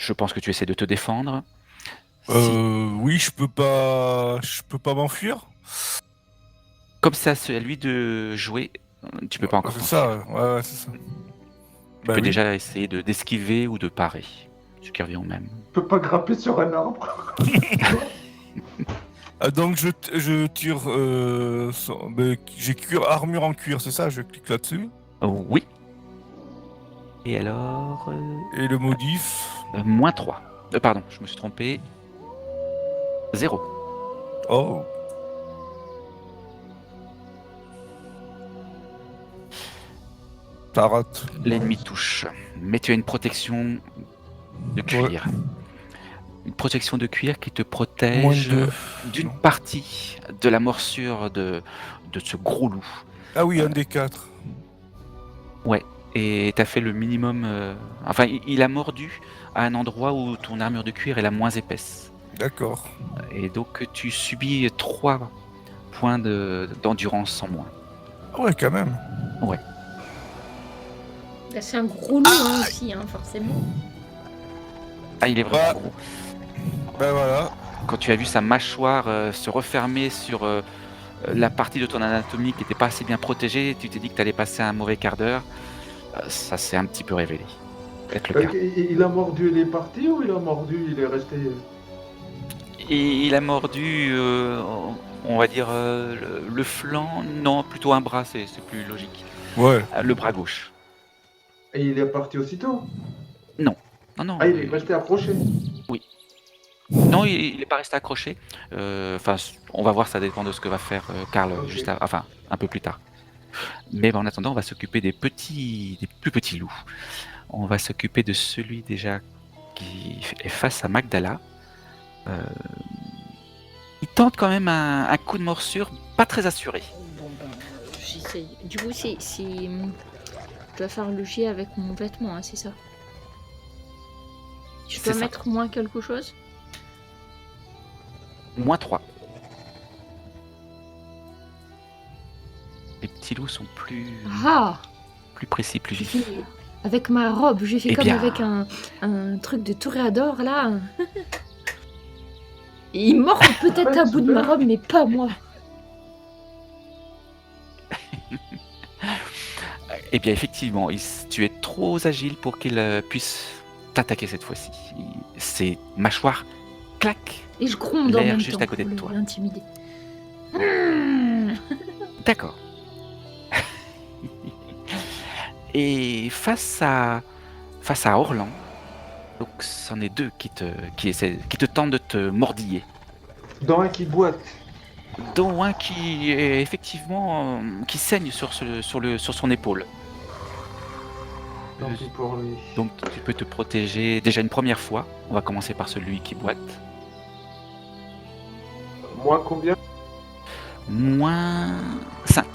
Je pense que tu essaies de te défendre. Si, Oui, je peux pas m'enfuir. comme ça, c'est à lui de jouer, tu peux pas encore C'est ça, t'enfuir. ouais, c'est ça. Tu Bah peux oui. déjà essayer d'esquiver ou de parer, ce qui revient au même. Je peux pas grimper sur un arbre. Donc je tire. J'ai armure en cuir, c'est ça? Je clique là-dessus. Oui. Et alors, Et le modif. moins 3. Pardon, je me suis trompé. 0. Oh. Ça rate. L'ennemi touche. Mais tu as une protection de cuir. Ouais. Une protection de cuir qui te Moins protège 2. d'une partie de la morsure de ce gros loup. Ah oui, un des 4. Ouais. Et t'as fait le minimum. Enfin, il a mordu à un endroit où ton armure de cuir est la moins épaisse. D'accord. Et donc tu subis 3 points d'endurance en moins. Ah ouais, quand même. Ouais. Là, c'est un gros loup hein, aussi, hein, forcément. Ah, il est vraiment Bah. gros. Ben voilà. Quand tu as vu sa mâchoire se refermer sur la partie de ton anatomie qui n'était pas assez bien protégée, tu t'es dit que tu allais passer un mauvais quart d'heure. Ça s'est un petit peu révélé. Peut-être le cas. Il a mordu, il est parti ou il a mordu, il est resté. Et il a mordu, on va dire, le flanc. Non, plutôt un bras, c'est plus logique. Ouais. Le bras gauche. Et il est parti aussitôt. Non. Non, non. Ah, il est resté accroché. Non, il n'est pas resté accroché. Enfin, on va voir, ça dépend de ce que va faire Karl Ok. enfin, un peu plus tard. Mais en attendant, on va s'occuper des plus petits loups. On va s'occuper de celui déjà qui est face à Magdala. Il tente quand même un coup de morsure pas très assuré. Bon, ben, j'essaye. Du coup, c'est. Je dois faire le jet avec mon vêtement, hein, c'est ça? Je C'est dois ça. mettre moins quelque chose? Moins 3. Les petits loups sont plus précis, plus J'ai vifs. fait avec ma robe, j'ai fait Eh comme bien. avec un truc de toréador là. Et il mord peut-être un bout de ma robe, mais pas moi. Eh bien, effectivement, tu es trop agile pour qu'il puisse t'attaquer cette fois-ci. Ses mâchoires claquent. Et je gronde en L'air même juste temps à côté de pour toi. l'intimider. D'accord. Et face à Orlan, donc c'en est 2 qui te tentent de te mordiller. Dans un qui boite. Dont un qui est effectivement qui saigne sur son épaule. Tant pis pour lui. Donc tu peux te protéger déjà une première fois. On va commencer par celui qui boite. Moi, combien? Moins 5.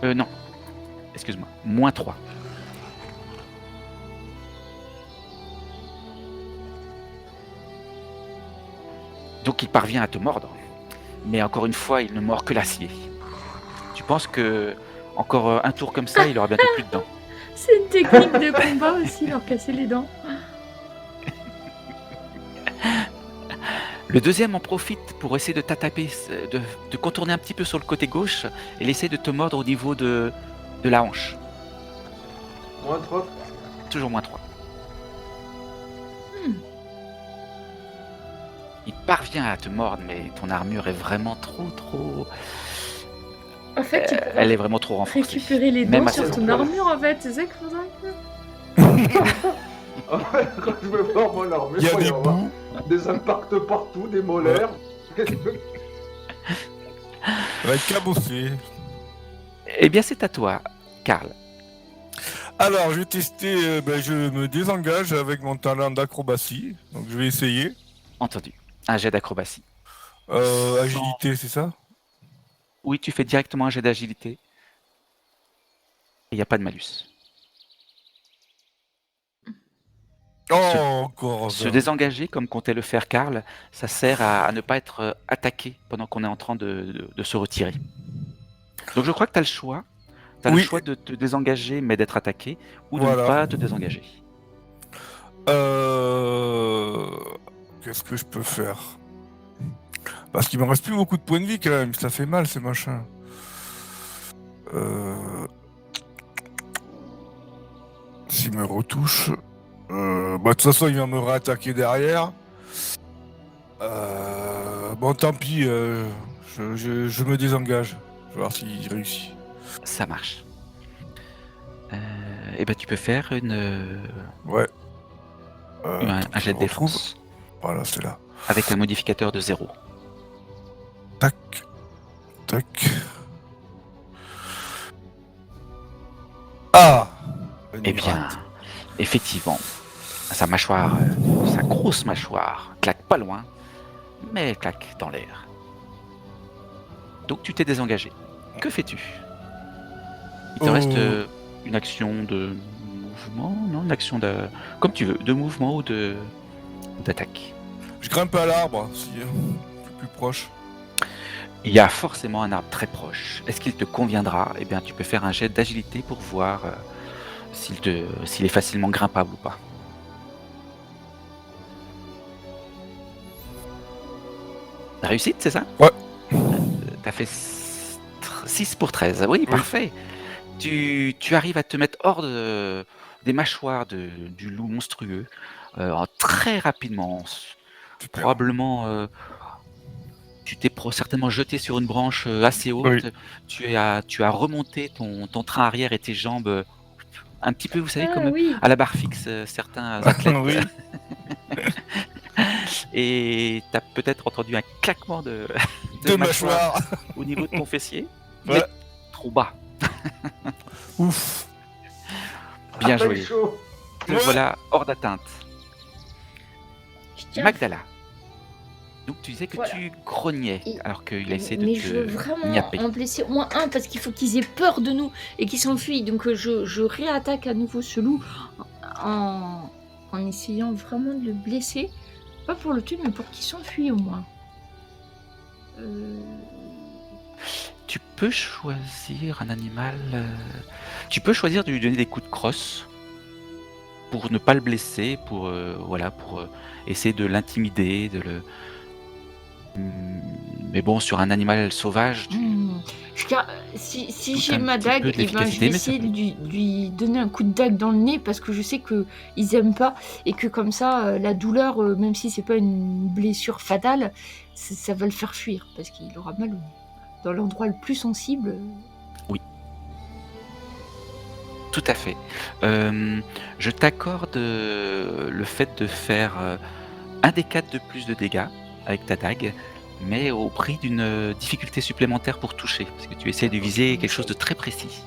Non. Excuse-moi. Moins 3. Donc il parvient à te mordre. Mais encore une fois, il ne mord que l'acier. Tu penses que encore un tour comme ça, il aura bientôt plus de dents. C'est une technique de combat aussi, leur casser les dents. Le deuxième en profite pour essayer de t'attaquer, de contourner un petit peu sur le côté gauche et il essaie de te mordre au niveau de la hanche. Moins 3. Toujours moins 3. Il parvient à te mordre, mais ton armure est vraiment trop... En fait, tu elle est vraiment trop renforcée. récupérer les Même dents à sur cette ton hauteur. armure, en fait. C'est ça qu'il faudrait faire. Quand je vais voir mon armée, Il y a faut des avoir bouts. des impacts partout, des molaires. Ça va être cabossé. Eh bien, c'est à toi, Karl. Alors, je vais tester. Je me désengage avec mon talent d'acrobatie. Donc, je vais essayer. Entendu. Un jet d'acrobatie. Agilité, c'est ça? Oui, tu fais directement un jet d'agilité. Et il n'y a pas de malus. Oh, encore. Se désengager, comme comptait le faire Karl, ça sert à ne pas être attaqué pendant qu'on est en train de se retirer. Donc je crois que tu as le choix. Tu as Oui. le choix de te désengager mais d'être attaqué, ou de Voilà. ne pas te désengager. Qu'est-ce que je peux faire? Parce qu'il me reste plus beaucoup de points de vie quand même, ça fait mal ces machins. S'il me retouche... de toute façon il va me réattaquer derrière. Bon tant pis, je me désengage. Je vais voir s'il réussit. Ça marche. Et ben tu peux faire Ouais. un jet de je retrouve. défense Voilà, c'est là. avec un modificateur de 0. Tac. Tac. Ah Eh bien, effectivement, sa mâchoire, sa grosse mâchoire, claque pas loin, mais elle claque dans l'air. Donc tu t'es désengagé. Que fais-tu? Il te reste une action de mouvement, non, une action de, comme tu veux, de mouvement ou d'attaque. Je grimpe à l'arbre, si plus proche. Il y a forcément un arbre très proche. Est-ce qu'il te conviendra? Eh bien, tu peux faire un jet d'agilité pour voir s'il est facilement grimpable ou pas. Réussite, c'est ça? Ouais. T'as fait 6 pour 13. Oui, parfait. Tu arrives à te mettre hors des mâchoires du loup monstrueux très rapidement. Super. Probablement, tu t'es certainement jeté sur une branche assez haute. Oui. Tu as remonté ton train arrière et tes jambes un petit peu, vous savez, comme oui. à la barre fixe, certains athlètes. Oui. Et tu as peut-être entendu un claquement de mâchoire au niveau de ton fessier, Ouais. mais trop bas. Ouf. Bien Ah, joué. chaud. Te Ouais. voilà hors d'atteinte. Je tiens. Magdala. Donc tu disais que Voilà. tu grognais Et- alors qu'il a essayé de Mais je veux te vraiment niapper. en blesser au moins un parce qu'il faut qu'ils aient peur de nous et qu'ils s'enfuient. Donc je réattaque à nouveau ce loup en essayant vraiment de le blesser. Pas pour le tuer, mais pour qu'il s'enfuit au moins. Tu peux choisir un animal. Tu peux choisir de lui donner des coups de crosse pour ne pas le blesser, pour essayer de l'intimider, de le. Mais bon, sur un animal sauvage, Si Tout j'ai un ma petit dague, peu de eh ben, je l'efficacité, vais mais ça essayer de lui donner un coup de dague dans le nez parce que je sais qu'ils aiment pas et que comme ça, la douleur, même si c'est pas une blessure fatale, ça va le faire fuir parce qu'il aura mal dans l'endroit le plus sensible. Tout à fait. Je t'accorde le fait de faire un des 4 de plus de dégâts avec ta dague, mais au prix d'une difficulté supplémentaire pour toucher, parce que tu essaies de viser quelque chose de très précis.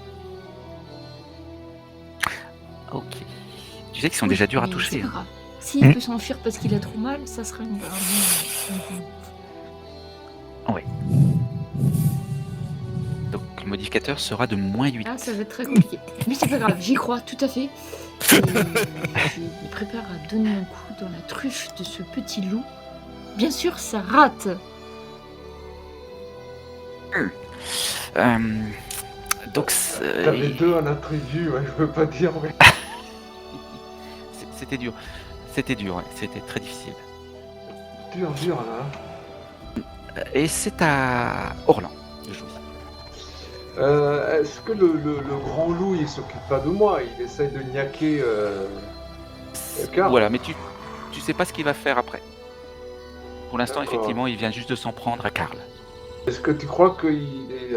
Ok. Tu sais qu'ils sont déjà durs à Mais toucher. c'est pas Hein. grave. S'il peut s'enfuir parce qu'il a trop mal, ça sera une Donc le modificateur sera de -8. Ah, ça va être très compliqué. Mais c'est pas grave, j'y crois, tout à fait. Et je me prépare à donner un coup dans la truffe de ce petit loup. Bien sûr, ça rate. Donc T'avais 2 en attribut, ouais, je veux pas dire, mais. c'était dur. C'était dur, ouais. C'était très difficile. Dur, là. Et c'est à Orlan de jouer. Est-ce que le grand loup, il s'occupe pas de moi? Il essaye de niaquer Karl. Voilà, mais tu sais pas ce qu'il va faire après. Pour l'instant, D'accord. effectivement, il vient juste de s'en prendre à Karl. Est-ce que tu crois qu'il est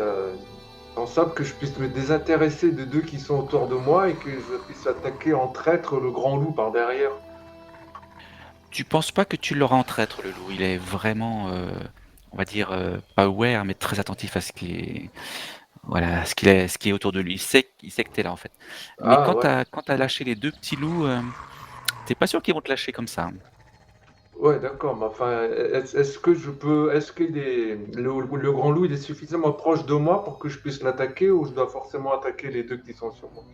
pensable que je puisse me désintéresser de 2 qui sont autour de moi et que je puisse attaquer en traître le grand loup par derrière? Tu penses pas que tu l'auras en traître, le loup. Il est vraiment, on va dire, pas aware, mais très attentif à ce qui est, voilà, ce qui est autour de lui. Il sait que t'es là, en fait. Mais Ah, ouais. quand t'as lâché les 2 petits loups, t'es pas sûr qu'ils vont te lâcher comme ça. Ouais, d'accord, mais enfin, est-ce que je peux. Est-ce que le grand loup il est suffisamment proche de moi pour que je puisse l'attaquer ou je dois forcément attaquer les 2 qui sont sur moi?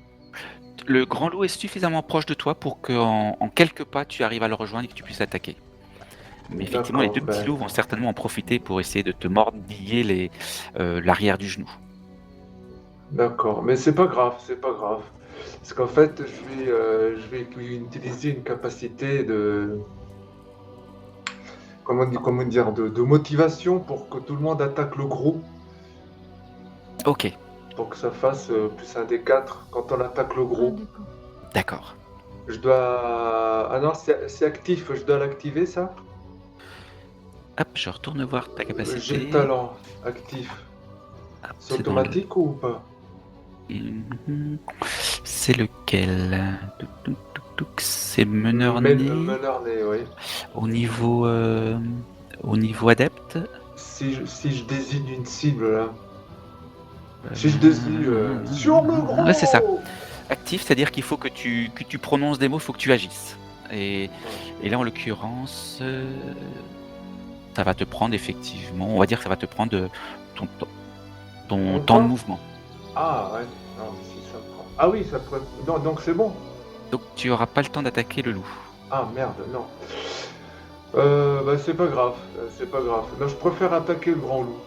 Le grand loup est suffisamment proche de toi pour qu'en quelques pas, tu arrives à le rejoindre et que tu puisses l'attaquer. Mais effectivement, les 2 D'accord, petits ben, loups vont certainement en profiter pour essayer de te mordiller l'arrière du genou. d'accord, mais c'est pas grave, c'est pas grave. Parce qu'en fait, je vais utiliser une capacité de, comment dire, de motivation pour que tout le monde attaque le gros, Ok, pour que ça fasse plus un des 4 quand on attaque le Ah, gros. d'accord. d'accord. Je dois... Ah non, c'est actif, je dois l'activer ça? Hop, je retourne voir ta J'ai capacité. le talent actif. Hop, C'est dans le- automatique ou pas? Mhm. C'est lequel? C'est meneur né Meneur né, oui. au niveau adepte. Si je désigne une cible là. Si je désigne sur le gros! Ouais, c'est ça. Actif, c'est-à-dire qu'il faut que tu prononces des mots, il faut que tu agisses. Et là, en l'occurrence, ça va te prendre effectivement, on va dire que ça va te prendre ton Mon temps de temps mouvement. Ah ouais, non, mais si ça prend. Ah oui, ça pourrait. Non, donc c'est bon. Donc tu auras pas le temps d'attaquer le loup. Ah merde, non. Bah c'est pas grave, c'est pas grave. Non, je préfère attaquer le grand loup.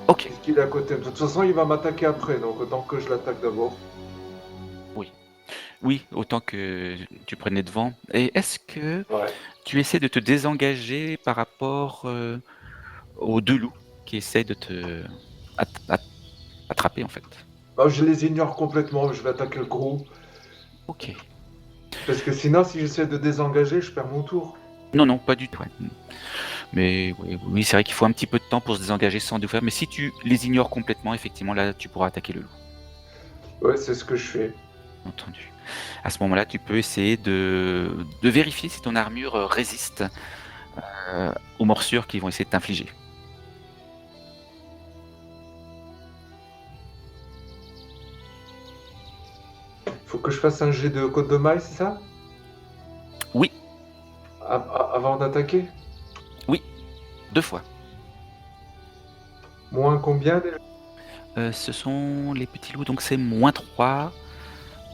Ok, Puisqu'il est à côté. De toute façon, il va m'attaquer après, donc autant que je l'attaque d'abord. oui, autant que tu prenais devant. Et est-ce que Ouais. tu essaies de te désengager par rapport aux deux loups qui essaient de te attraper en fait? Bah, je les ignore complètement, je vais attaquer le gros. Ok. Parce que sinon, si j'essaie de désengager, je perds mon tour. Non, non, pas du tout. Ouais. Mais oui, c'est vrai qu'il faut un petit peu de temps pour se désengager sans tout faire. Mais si tu les ignores complètement, effectivement, là, tu pourras attaquer le loup. Ouais, c'est ce que je fais. Entendu. À ce moment-là, tu peux essayer de vérifier si ton armure résiste aux morsures qui vont essayer de t'infliger. Faut que je fasse un jet de côte de maille, c'est ça? Oui, Avant d'attaquer? 2 fois. Moins combien déjà? Ce sont les petits loups, donc c'est -3,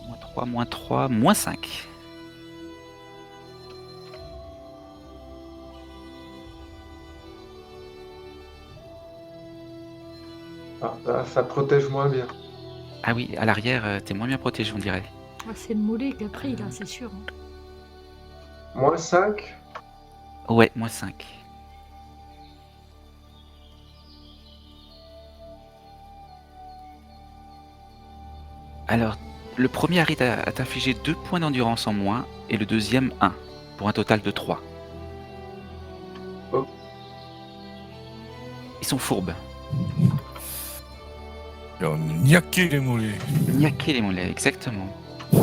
-3, -5. Ah, bah, ça protège moins bien. Ah oui, à l'arrière, t'es moins bien protégé, on dirait. Ah, c'est le mollet qui a pris là, c'est sûr. Hein. Moins 5? Ouais, -5. Alors, le premier arrive à t'infliger 2 points d'endurance en moins, et le deuxième 1, pour un total de 3. Oh. Ils sont fourbes. Et on niaquait les mollets. Niaquer les mollets, exactement.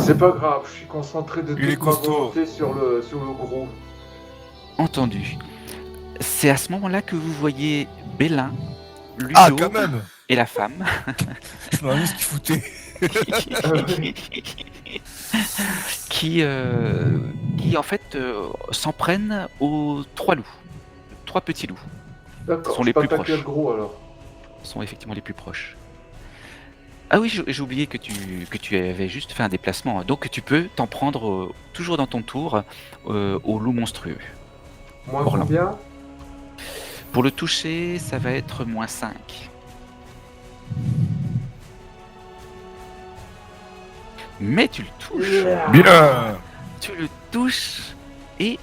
C'est pas grave, je suis concentré de Il est toute ma costaud. volonté sur le gros. Entendu. C'est à ce moment-là que vous voyez Bélin, Ludo Ah, quand même. et la femme Je m'en ce qu'il foutait. qui en fait s'en prennent aux 3 loups. 3 petits loups. D'accord, Sont je les peux plus attaquer proches. le gros alors. Sont effectivement les plus proches. Ah oui, j'ai oublié que tu avais juste fait un déplacement. Donc tu peux t'en prendre toujours dans ton tour au loup monstrueux. Moins Orlan. combien? Pour le toucher, ça va être -5. Mais tu le touches. Yeah. Bien. Tu le touches et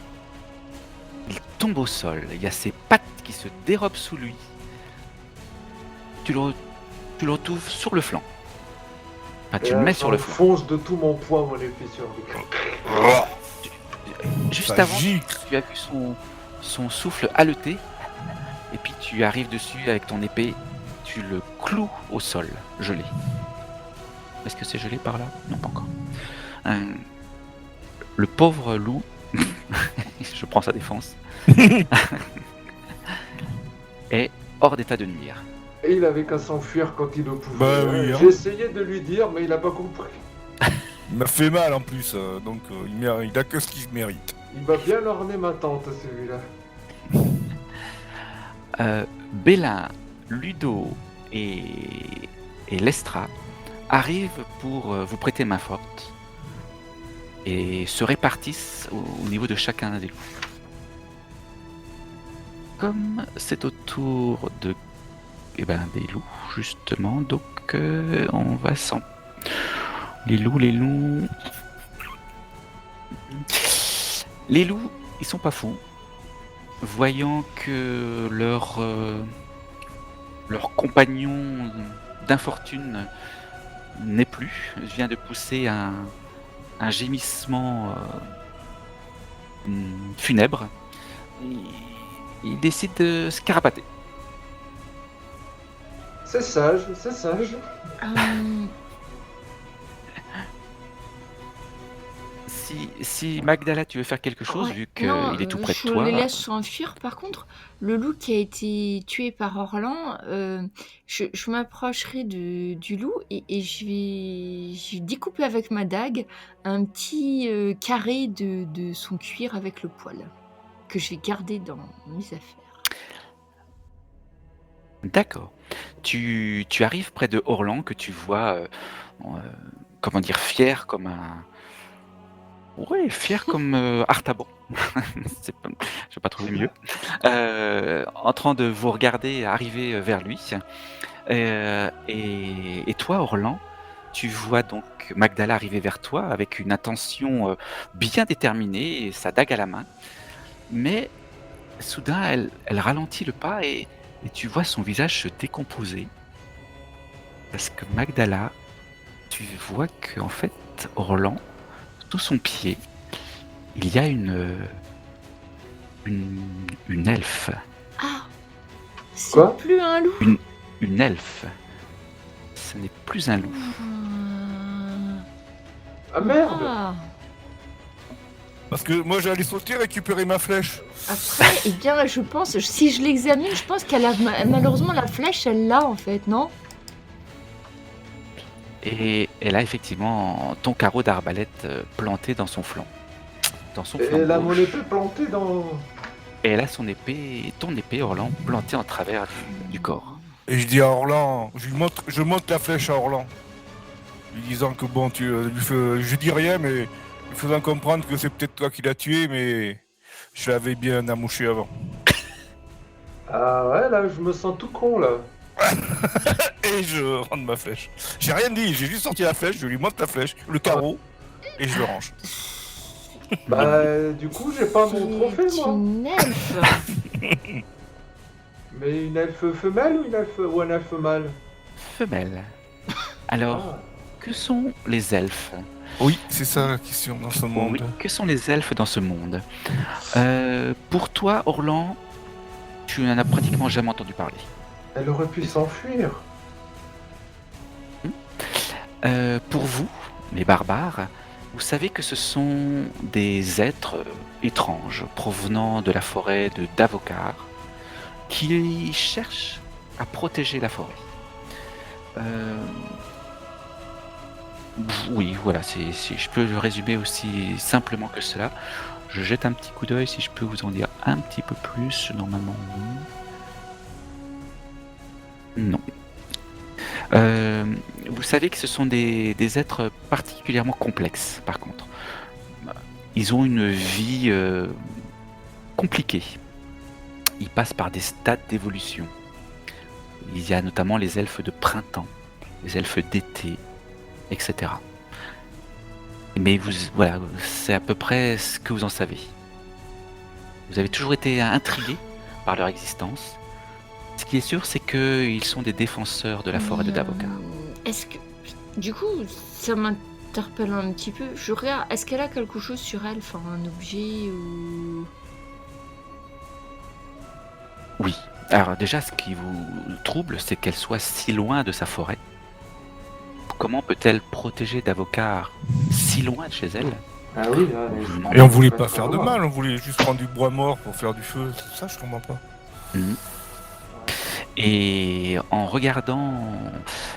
il tombe au sol. Il y a ses pattes qui se dérobent sous lui. Tu le retrouves sur le flanc. Enfin, tu Et le là, mets sur le flanc. j'enfonce de tout mon poids mon épée sur lui. Juste Ça avant, gicle. tu as vu son souffle haleter. Et puis tu arrives dessus avec ton épée. Tu le cloues au sol, gelé. Est-ce que c'est gelé par là? Non, pas encore. Le pauvre loup, je prends sa défense, est hors d'état de nuire. Et il avait qu'à s'enfuir quand il le pouvait. Bah oui, hein. J'ai essayé de lui dire, mais il a pas compris. Il m'a fait mal en plus, donc il a que ce qu'il mérite. Il va bien orner ma tante, celui-là. Bélin, Ludo et Lestra arrivent pour vous prêter main forte et se répartissent au niveau de chacun des loups. Comme c'est au tour des loups, justement, donc on Les loups, les loups. Les loups, ils sont pas fous. Voyant que leur compagnon d'infortune n'est plus, vient de pousser un gémissement funèbre, il décide de se carapater. C'est sage, c'est sage. Euh, Si Magdala, tu veux faire quelque chose, ouais, vu non, qu'il est tout près de je toi, les laisse s'enfuir. Par contre, le loup qui a été tué par Orlan, je m'approcherai du loup et je vais découper avec ma dague un petit carré de son cuir avec le poil que je vais garder dans mes affaires. d'accord. Tu arrives près de Orlan, que tu vois, comment dire, fier comme un... Ouais, fier comme Artaban. Je vais pas trouver mieux. En train de vous regarder arriver vers lui. Et toi, Orlan, tu vois donc Magdala arriver vers toi avec une intention bien déterminée, et sa dague à la main. Mais soudain, elle ralentit le pas et tu vois son visage se décomposer. Parce que Magdala, tu vois qu'en fait, Orlan, sous son pied, il y a une elfe. Ah, c'est Quoi plus un loup. Une elfe. Ce n'est plus un loup. Ah merde. Ah. Parce que moi j'allais sauter récupérer ma flèche. Après, eh bien, je pense, si je l'examine, je pense qu'elle a malheureusement la flèche, elle l'a en fait, non? Et elle a effectivement ton carreau d'arbalète planté dans son flanc. Dans son flanc Et la mon gauche. épée plantée dans... Et elle a son épée, ton épée, Orlan, plantée en travers du corps. Et je dis à Orlan, je monte la flèche à Orlan. Lui disant que bon, je dis rien, mais lui faisant comprendre que c'est peut-être toi qui l'as tué, mais je l'avais bien amouché avant. Ah ouais, là, je me sens tout con, là. Et je rentre ma flèche. J'ai rien dit, j'ai juste sorti la flèche, je lui monte la flèche, le carreau, et je le range. Bah, du coup, j'ai pas mon trophée, C'est moi. une elfe. Mais une elfe femelle ou un elfe mâle? Femelle. Alors, Ah. que sont les elfes? Oui, c'est ça la question dans ce monde. Oui, que sont les elfes dans ce monde? Pour toi, Orlan, tu n'en as pratiquement jamais entendu parler. Elle aurait pu s'enfuir. Pour vous, les barbares, vous savez que ce sont des êtres étranges provenant de la forêt de Davokar qui cherchent à protéger la forêt. Oui, voilà, si je peux le résumer aussi simplement que cela. Je jette un petit coup d'œil si je peux vous en dire un petit peu plus. Normalement, non. Vous savez que ce sont des êtres particulièrement complexes, par contre. Ils ont une vie compliquée. Ils passent par des stades d'évolution. Il y a notamment les elfes de printemps, les elfes d'été, etc. Mais voilà, c'est à peu près ce que vous en savez. Vous avez toujours été intrigué par leur existence. Ce qui est sûr, c'est qu'ils sont des défenseurs de la forêt de Davokar. Est-ce que... Du coup, ça m'interpelle un petit peu. Je regarde, est-ce qu'elle a quelque chose sur elle? Enfin, un objet ou... Oui. Alors déjà, ce qui vous trouble, c'est qu'elle soit si loin de sa forêt. Comment peut-elle protéger Davokar si loin de chez elle? Ah oui, Et on voulait pas faire de mal, on voulait juste prendre du bois mort pour faire du feu. Ça, je comprends pas. Et en regardant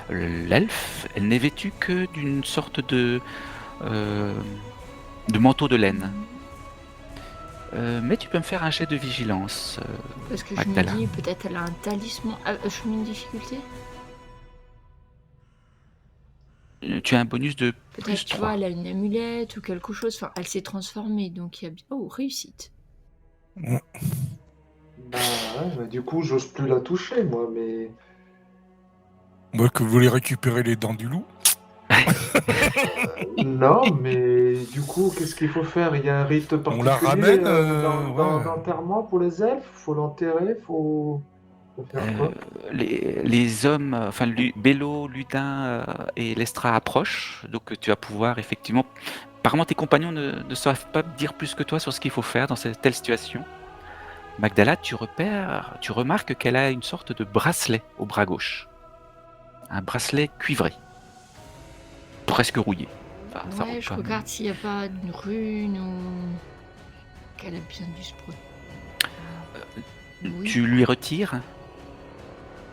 l'elfe, elle n'est vêtue que d'une sorte de manteau de laine. Mais tu peux me faire un jet de vigilance. Parce que Magdala. je me dis, peut-être elle a un talisman. Ah, je mets une difficulté? Tu as un bonus de Peut-être, plus tu 3. vois, elle a une amulette ou quelque chose. Enfin, elle s'est transformée, donc il y a... Oh, réussite. Bah ouais, mais du coup, j'ose plus la toucher, moi, mais... Moi, que vous voulez récupérer les dents du loup. Non, mais du coup, qu'est-ce qu'il faut faire? Il y a un rite On la particulier ramène, ouais. d'enterrement pour les elfes? Faut l'enterrer? Faut faire quoi? Les hommes, enfin Bello, Ludin et Lestra approchent, donc tu vas pouvoir effectivement. Apparemment, tes compagnons ne savent pas dire plus que toi sur ce qu'il faut faire dans cette telle situation. Magdala, tu remarques qu'elle a une sorte de bracelet au bras gauche. Un bracelet cuivré. Presque rouillé. Enfin, ça Ouais, roule je pas. regarde s'il n'y a pas une rune ou qu'elle a bien dû se Oui. Tu lui retires.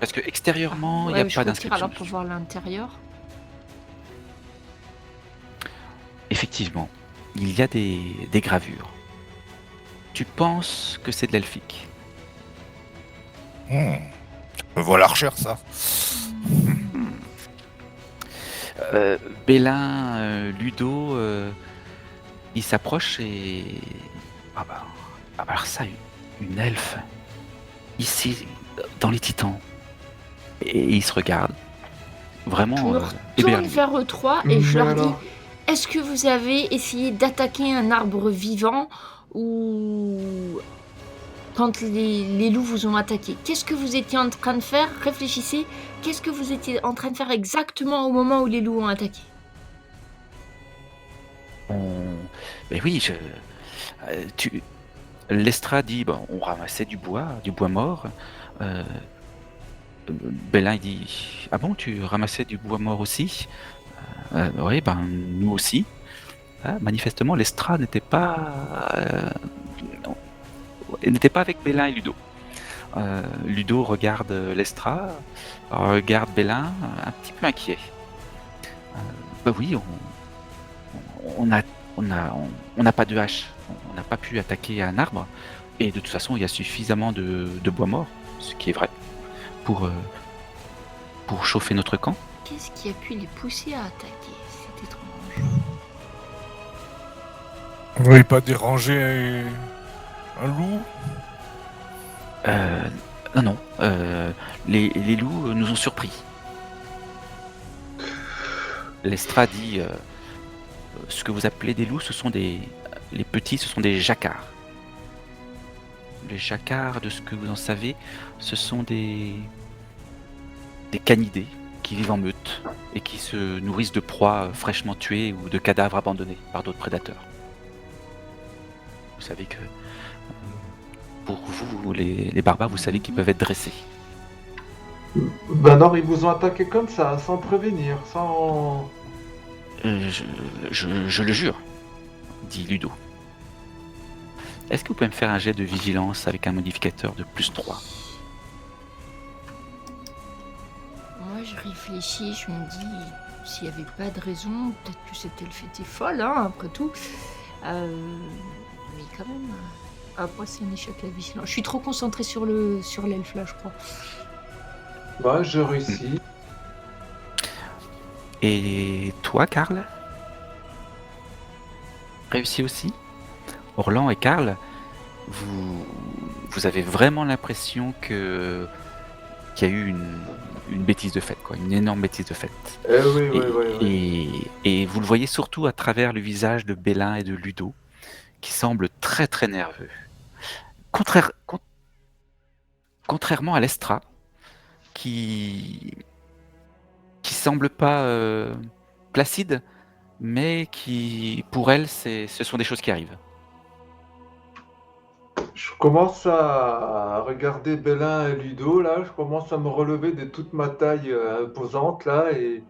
Parce que extérieurement, il n'y a Ouais, je pas retire d'inscription. alors pour voir l'intérieur. Effectivement, il y a des gravures. Tu penses que c'est de l'elfique. Je vois la recherche, ça. Bélin, Ludo, il s'approche et... Ah bah alors ça, une elfe, ici, dans les titans. Et ils se regardent, Je vraiment me retourne éberlués. vers eux trois et je Mais leur dis alors, est-ce que vous avez essayé d'attaquer un arbre vivant ou quand les loups vous ont attaqué? Qu'est-ce que vous étiez en train de faire? Réfléchissez. Qu'est-ce que vous étiez en train de faire exactement au moment où les loups ont attaqué? Mais oui, Lestra dit, bon, on ramassait du bois mort. Bélin il dit, ah bon, tu ramassais du bois mort aussi? Oui, ben nous aussi. Ah, manifestement, Lestra n'était pas, n'était pas avec Bélin et Ludo. Ludo regarde Lestra, regarde Bélin, un petit peu inquiet. Bah oui, on n'a pas de hache, on n'a pas pu attaquer un arbre, et de toute façon, il y a suffisamment de bois mort, ce qui est vrai, pour chauffer notre camp. Qu'est-ce qui a pu les pousser à attaquer? C'est étrange. Vous voulez pas déranger un loup? Non, les loups nous ont surpris. Lestra dit, ce que vous appelez des loups, les petits, ce sont des jacquards. Les jacquards, de ce que vous en savez, ce sont des canidés qui vivent en meute et qui se nourrissent de proies fraîchement tuées ou de cadavres abandonnés par d'autres prédateurs. Vous savez que pour vous, les barbares, vous savez qu'ils peuvent être dressés. ben non, ils vous ont attaqué comme ça, sans prévenir, sans... Je le jure, dit Ludo. Est-ce que vous pouvez me faire un jet de vigilance avec un modificateur de +3? Moi, je réfléchis, je me dis, s'il n'y avait pas de raison, peut-être que cette elfe était folle, hein, après tout. Mais quand même, après, c'est un échec la vigilance. Je suis trop concentrée sur l'elfe, là, je crois. Bah, je réussis. Et toi, Karl? Réussi aussi? Orlan et Karl, vous avez vraiment l'impression qu'il y a eu une bêtise de faite, quoi, une énorme bêtise de faite. Oui. Et vous le voyez surtout à travers le visage de Bélin et de Ludo, qui semblent très très nerveux. Contrairement à Lestra, qui semble pas placide, mais qui, pour elle, ce sont des choses qui arrivent. Je commence à regarder Bélin et Ludo, là. Je commence à me relever de toute ma taille imposante, là, et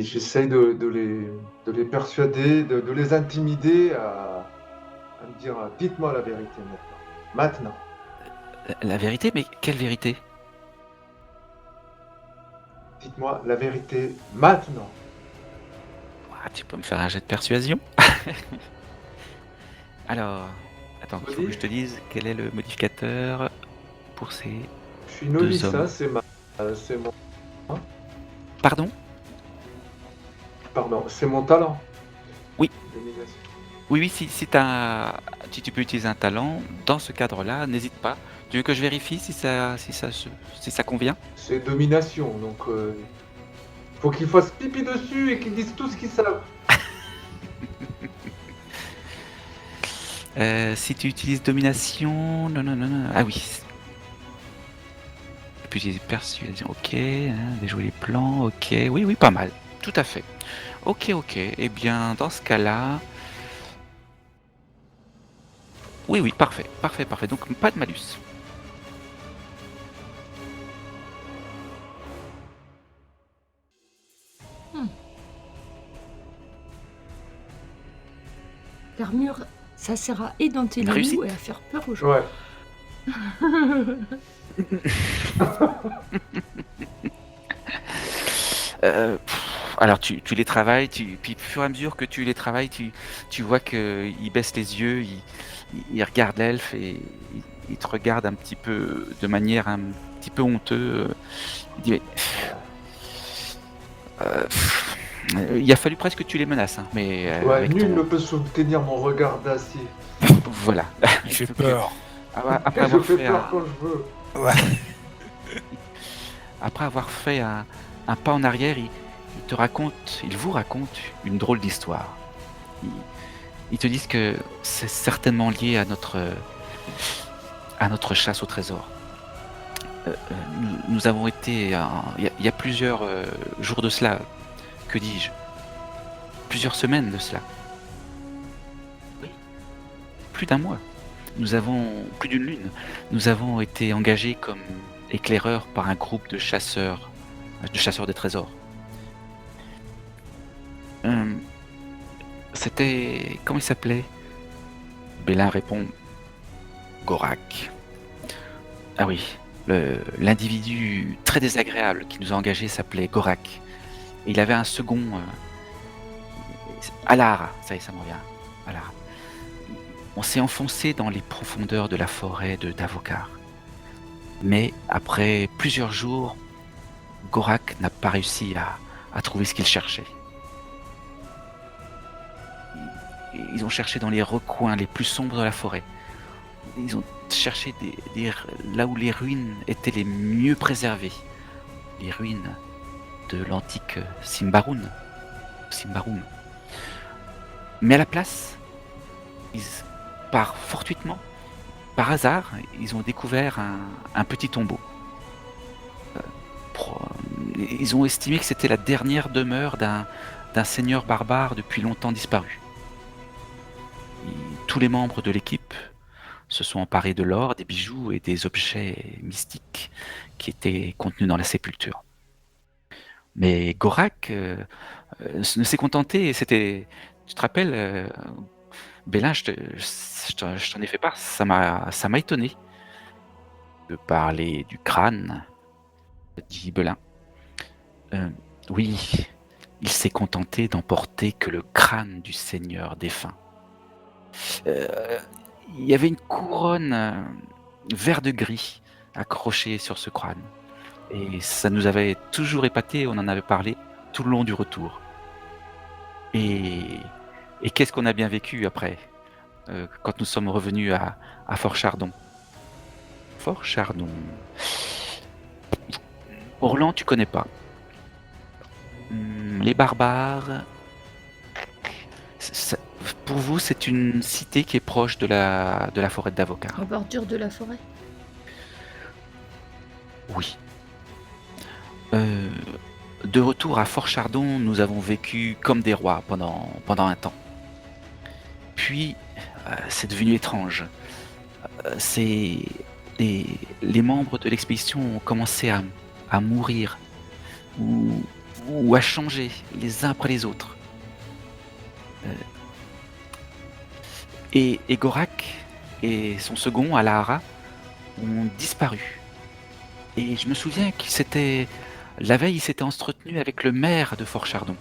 j'essaye de les persuader, de les intimider à me dire dites-moi la vérité maintenant. La vérité? Mais quelle vérité? Dites-moi la vérité maintenant. Ah, tu peux me faire un jet de persuasion? Alors, attends, il faut Vas-y. que je te dise quel est le modificateur pour ces Je suis novice, deux hommes. hein, c'est mon... Pardon? Pardon, c'est mon talent. Oui. Domination. Oui, si tu peux utiliser un talent, dans ce cadre-là, n'hésite pas, Tu veux que je vérifie si ça convient? C'est domination, donc faut qu'ils fassent pipi dessus et qu'ils disent tout ce qu'ils savent. Si tu utilises domination, non, non, non, non. Ah oui. Tu peux utiliser persuasion, ok. Déjouer les plans, ok. Oui, oui, pas mal. Tout à fait. Ok, ok. Eh bien, dans ce cas-là... Oui, oui, parfait, parfait, parfait. Donc, pas de malus. L'armure, ça sert à édenter Une les réussite. loups et à faire peur aux gens. Ouais. Alors tu les travailles, puis au fur et à mesure que tu les travailles, tu vois qu'il baisse les yeux, il regarde l'elfe et il te regarde un petit peu de manière un petit peu honteuse. Il dit il a fallu presque que tu les menaces, hein, mais Ouais, avec nul ton... ne peut soutenir mon regard d'acier. Voilà. J'ai Donc, peur. Après Je avoir fais fait peur quand je veux. Ouais. après avoir fait un pas en arrière, il vous raconte une drôle d'histoire. Ils te disent que c'est certainement lié à notre chasse au trésor. Nous avons été, il y a plusieurs jours de cela, que dis-je, plusieurs semaines de cela. Oui, plus d'un mois. Plus d'une lune. Nous avons été engagés comme éclaireurs par un groupe de chasseurs des trésors. C'était... Comment il s'appelait? Bélin répond: Gorak. Ah oui, l'individu très désagréable qui nous a engagés s'appelait Gorak. Et il avait un second... Alara, ça y est, ça me revient. Alara. On s'est enfoncé dans les profondeurs de la forêt de Davokar. Mais après plusieurs jours, Gorak n'a pas réussi à trouver ce qu'il cherchait. Ils ont cherché dans les recoins les plus sombres de la forêt. Ils ont cherché là où les ruines étaient les mieux préservées. Les ruines de l'antique Simbarum. Mais à la place, fortuitement, par hasard, ils ont découvert un petit tombeau. Ils ont estimé que c'était la dernière demeure d'un seigneur barbare depuis longtemps disparu. Tous les membres de l'équipe se sont emparés de l'or, des bijoux et des objets mystiques qui étaient contenus dans la sépulture. Mais Gorak ne s'est contenté, tu te rappelles, Bélin, je t'en ai fait part, ça m'a étonné de parler du crâne, dit Belin. Oui, il s'est contenté d'emporter que le crâne du seigneur défunt. Il y avait une couronne vert de gris accrochée sur ce crâne. Et ça nous avait toujours épaté, on en avait parlé tout le long du retour. Et qu'est-ce qu'on a bien vécu après, quand nous sommes revenus à Fort Chardon. Fort Chardon. Orlan, tu connais pas. Les barbares... Pour vous, c'est une cité qui est proche de la forêt de Davokar. En bordure de la forêt. Oui. De retour à Fort Chardon, nous avons vécu comme des rois pendant un temps. Puis, c'est devenu étrange. Les membres de l'expédition ont commencé à mourir ou à changer les uns après les autres. Et Gorak et son second, Alahara, ont disparu. Et je me souviens la veille, il s'était entretenu avec le maire de Fort Chardon.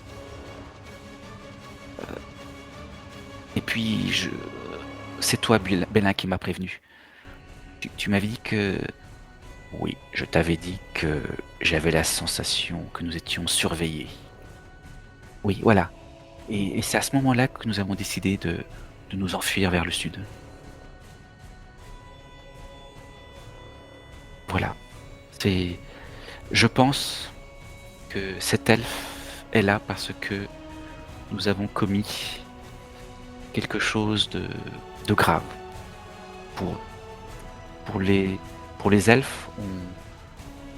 Et puis, c'est toi, Bélin, qui m'a prévenu. Tu m'avais dit que... Oui, je t'avais dit que j'avais la sensation que nous étions surveillés. Oui, voilà. Et c'est à ce moment-là que nous avons décidé de nous enfuir vers le sud. Je pense que cet elfe est là parce que nous avons commis quelque chose de grave pour eux. Pour les elfes,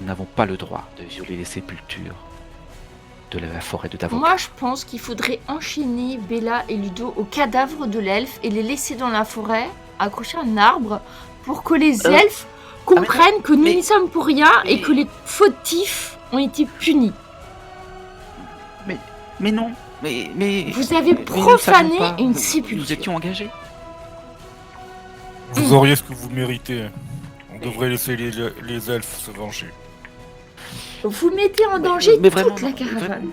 nous n'avons pas le droit de violer les sépultures de la forêt de Davok. Moi, je pense qu'il faudrait enchaîner Bella et Ludo au cadavre de l'elfe et les laisser dans la forêt, accrocher à un arbre, pour que les elfes comprennent que nous n'y sommes pour rien et que les fautifs ont été punis. Mais non, mais Vous avez mais profané nous ne savions pas. une Nous sépulture. étions engagés. Vous auriez ce que vous méritez. On devrait laisser les elfes se venger. Vous mettez en danger mais vraiment, toute la non, caravane. vraiment.